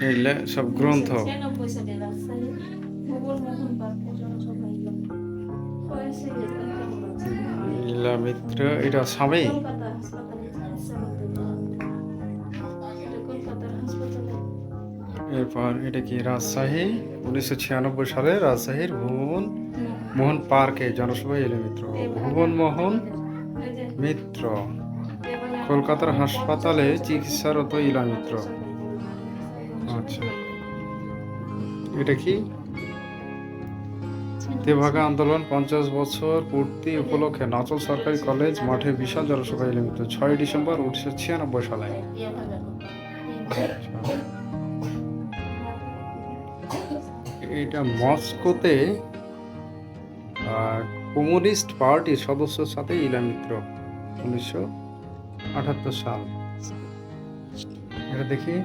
এগুলা সব গ্রন্থ। 1996 সালে রাজশাহী ভুবন মোহন পার্কে জনসভা হয়েছে কেমন আছে? মিত্র, এটা স্বামী। কলকাতা হাসপাতালে চিকিৎসা করতে এটা কলকাতার হাসপাতালে। এরপর এটা কি রাজশাহী 1996 সালে রাজশাহীর ভুবন মোহন পার্কে জনসভায় এলো মিত্র। ভুবন মোহন মিত্র কলকাতার হাসপাতালে চিকিৎসারত ইলা মিত্র। আচ্ছা, এটা কি তেভাগা আন্দোলন 50 বছর পূর্তি উপলক্ষে নাচল সরকারি কলেজ মাঠে বিশাল জনসভা এলো মিত্র 6 ডিসেম্বর 1996 সালে। এটা মস্কোতে কমিউনিস্ট পার্টির সদস্যের সাথে ইলা মিত্র 1978 সাল। এটা দেখি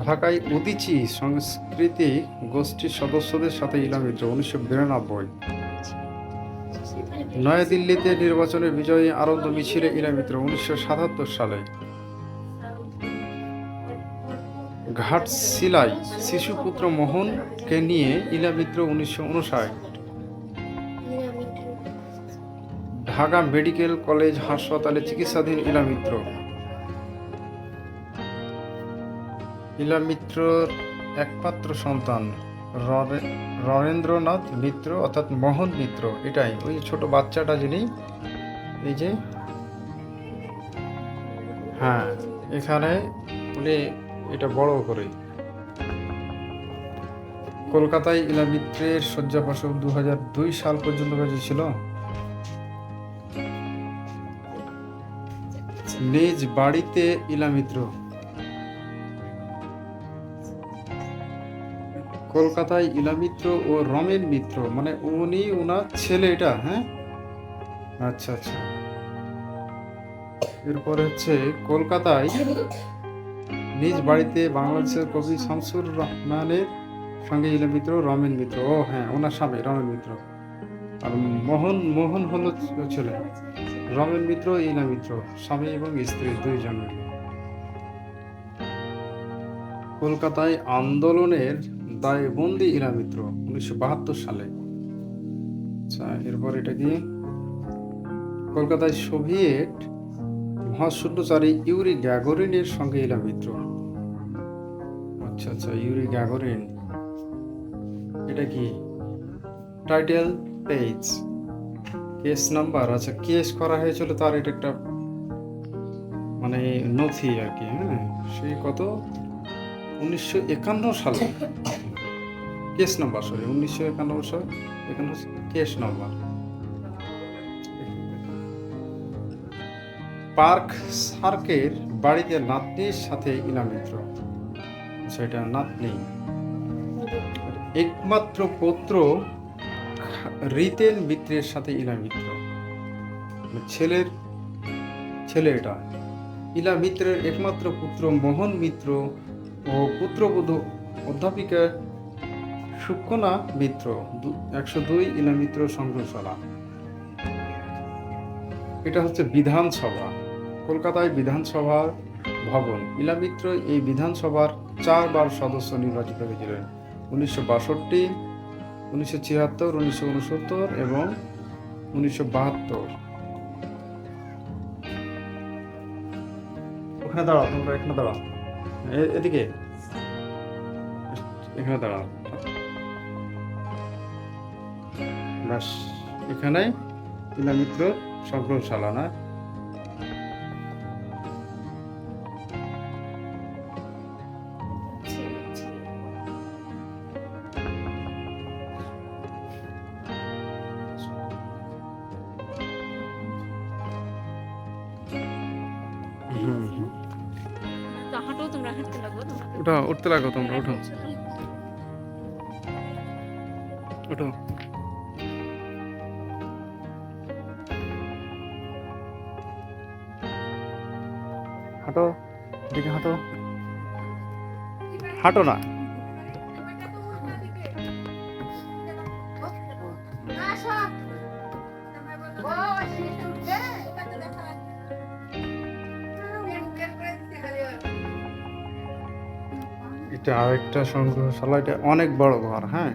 ঢাকায় উদীচী সাংস্কৃতিক গোষ্ঠীর সদস্যদের সাথে ইলা মিত্র 1992। নয়াদিল্লিতে নির্বাচনের বিজয়ী আনন্দ মিছিলে ইলা মিত্র 1977 সালে। ঘাটশিলায় শিশুপুত্র মোহনকে নিয়ে ইলা মিত্র 1959। ঢাকা মেডিকেল কলেজ হাসপাতালে চিকিৎসাধীন ইলা মিত্র। ইলা মিত্রর একমাত্র সন্তান রণেন্দ্রনাথ মিত্র অর্থাৎ মোহন মিত্র। এটাই ওই ছোট বাচ্চাটা যিনি, এই যে, হ্যাঁ, এখানে উনি এটা বড় করে। কলকাতায় ইলা মিত্রের শয্যাপাশব 2002 সাল পর্যন্ত বেঁচেছিল। নিজ বাড়িতে ইলা মিত্র। কলকাতায় ইলা মিত্র ও রমেন মিত্র, মানে উনি ওনার ছেলে এটা। হ্যাঁ, আচ্ছা আচ্ছা। এরপরে হচ্ছে কলকাতায় নিজ বাড়িতে বাংলাদেশের কবি শামসুর রহমানের সঙ্গে ইলা মিত্র রমেন মিত্র। ও হ্যাঁ, ওনার স্বামী রমেন মিত্র। আর মোহন হলো ছেলে। রমেন মিত্র ইলা মিত্র স্বামী এবং স্ত্রী দুইজন। কলকাতায় আন্দোলনের দায়ে বন্দি ইলা মিত্র 1972 সালে। আচ্ছা, এরপর এটা কি কলকাতায় সোভিয়েত মহাশূন্যচারী ইউরি গ্যাগরিনের সঙ্গে ইলা মিত্র। আচ্ছা আচ্ছা, ইউরি গ্যাগরিন। এটা কি টাইটেল পেজ, কেস নাম্বার। আচ্ছা, কেস করা হয়েছিল তার, এটা একটা মানে নথি আর কি। হ্যাঁ, সেই কত 1951 সালে কেস নাম্বার, সরি 1951 সাল, এখানে কেস নাম্বার। পার্ক সার্কের বাড়িতে নাতনির সাথে ইলা মিত্র। সেটা নাতনি। একমাত্র পুত্র রিতেন মিত্রের সাথে ইলা মিত্র, ছেলের ছেলে এটা। ইলা মিত্রের একমাত্র পুত্র মোহন মিত্র ও পুত্রবধূ অধ্যাপিকা সুকন্যা মিত্র 102 ইলা মিত্র সংগ্রহশালা। এটা হচ্ছে বিধানসভা, কলকাতায় বিধানসভা ভবন। ইলা মিত্র এই বিধানসভার 4 বার সদস্য নির্বাচিত হয়েছিলেন 1962, 1976, 1969 এবং 1972। ওখানে দাঁড়াও, তোমরা এখানে দাঁড়াও, এদিকে এখানে দাঁড়াও। ব্যাস, এখানে ইলা মিত্র সংগ্রহশালা না। ওটা উঠতে লাগো, তোমরা উঠো উঠো। হাঁটো, এদিকে হাঁটো, হাঁটো না। এটা আরেকটা সংগ্রহশালা, এটা অনেক বড় ঘর। হ্যাঁ,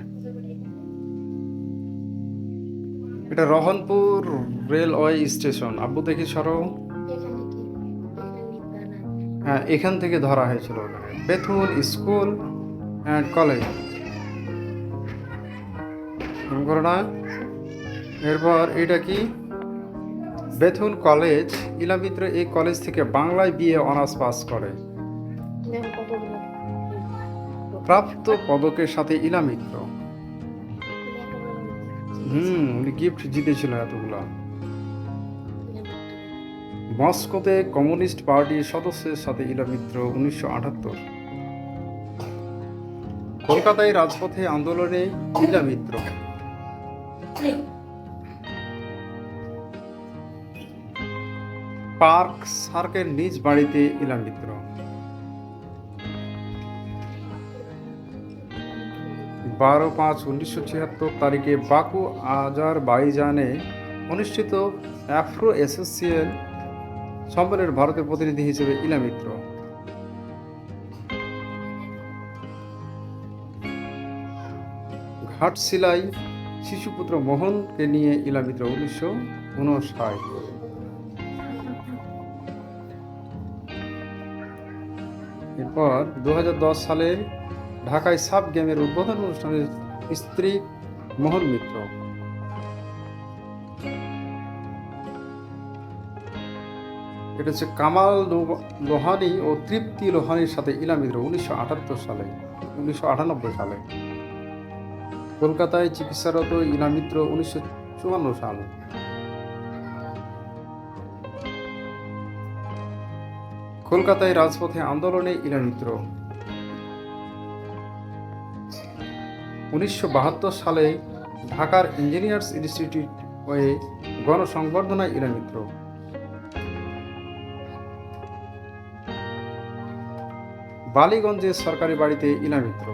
এটা রহনপুর রেলওয়ে স্টেশন। আব্বু দেখি সরো। এখানে কি এখানে বানায় হ্যাঁ, এখান থেকে ধরা হয়েছিল ওখানে। বেথুন স্কুল অ্যান্ড কলেজ করো না। এরপর এটা কি, বেথুন কলেজ। ইলা মিত্র এই কলেজ থেকে বাংলায় বিএ অনার্স পাস করে। দেখো কতগুলো প্রাপ্ত পদকের সাথে ইলা মিত্র। উনি গিফট জিতেছিল এতগুলা। মস্কোতে কমিউনিস্ট পার্টির সদস্যের সাথে ইলা মিত্র 1978। কলকাতায় রাজপথে আন্দোলনে ইলা মিত্র। পার্ক সার্কের নিজ বাড়িতে ইলা মিত্র। 12/5/1976 তারিখে বাকু আজারবাইজানে অনুষ্ঠিত আফ্রো এসোসিয়েশন সম্মেলনের ভারতের প্রতিনিধি হিসেবে ইলা মিত্র। ঘাটশিলায় শিশুপুত্র মোহনকে নিয়ে ইলা মিত্র 1959। এরপর 2010 সালের ঢাকায় সাব গেমের উদ্বোধন অনুষ্ঠানে স্ত্রী মোহন মিত্র। এটা হচ্ছে কামাল লোহানী ও তৃপ্তি লোহানীর সাথে ইলা মিত্র 1998 সালে। কলকাতায় চিকিৎসারত ইলা মিত্র 1954 সাল। কলকাতায় রাজপথে আন্দোলনে ইলা মিত্র। 1972 সালে ঢাকার ইঞ্জিনিয়ার্স ইনস্টিটিউট হয়ে গণসংবর্ধনায় ইলা মিত্র। বালিগঞ্জের সরকারি বাড়িতে ইলা মিত্র।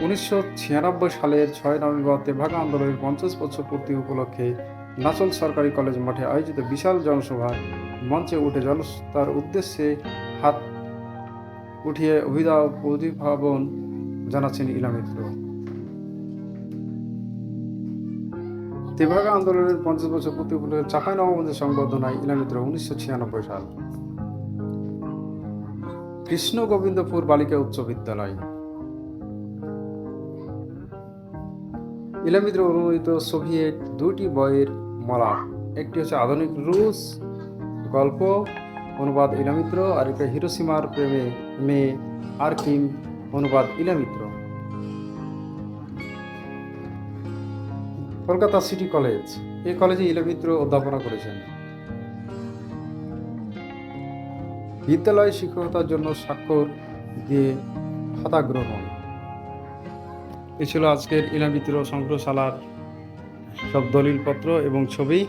উনিশশো 1996 সালের 6 নভেম্বর তেভাগা আন্দোলনের 50 বছর পূর্তি উপলক্ষে নাচল সরকারি কলেজ মাঠে আয়োজিত বিশাল জনসভায় মঞ্চে উঠে জনতার উদ্দেশ্যে হাত উঠিয়ে অভিভাবন জানাচ্ছেন ইলা মিত্র। তেভাগা আন্দোলনের 50 বছর পূর্তি উপলক্ষে চাঁপাইনবাবগঞ্জের সংবর্ধনায় ইলা মিত্র 1996 সাল। কৃষ্ণ গোবিন্দপুর বালিকা উচ্চ বিদ্যালয়। ইলা মিত্র অনুমোদিত সোভিয়েত 2টি বইয়ের মালা। একটি হচ্ছে আধুনিক রুশ গল্প অনুবাদ ইলা মিত্র, আর একটা হিরোসীমার প্রেমে মেয়ে আর কিম অনুবাদ ইলা মিত্র। কলকাতা সিটি কলেজ, এই কলেজে ইলা মিত্র অধ্যাপনা করেছেন। বিদ্যালয়ে শিক্ষকতার জন্য স্বাক্ষর দিয়ে খাতা গ্রহণ। এ ছিল আজকের ইলা মিত্র সংগ্রহশালার সব দলিলপত্র এবং ছবি।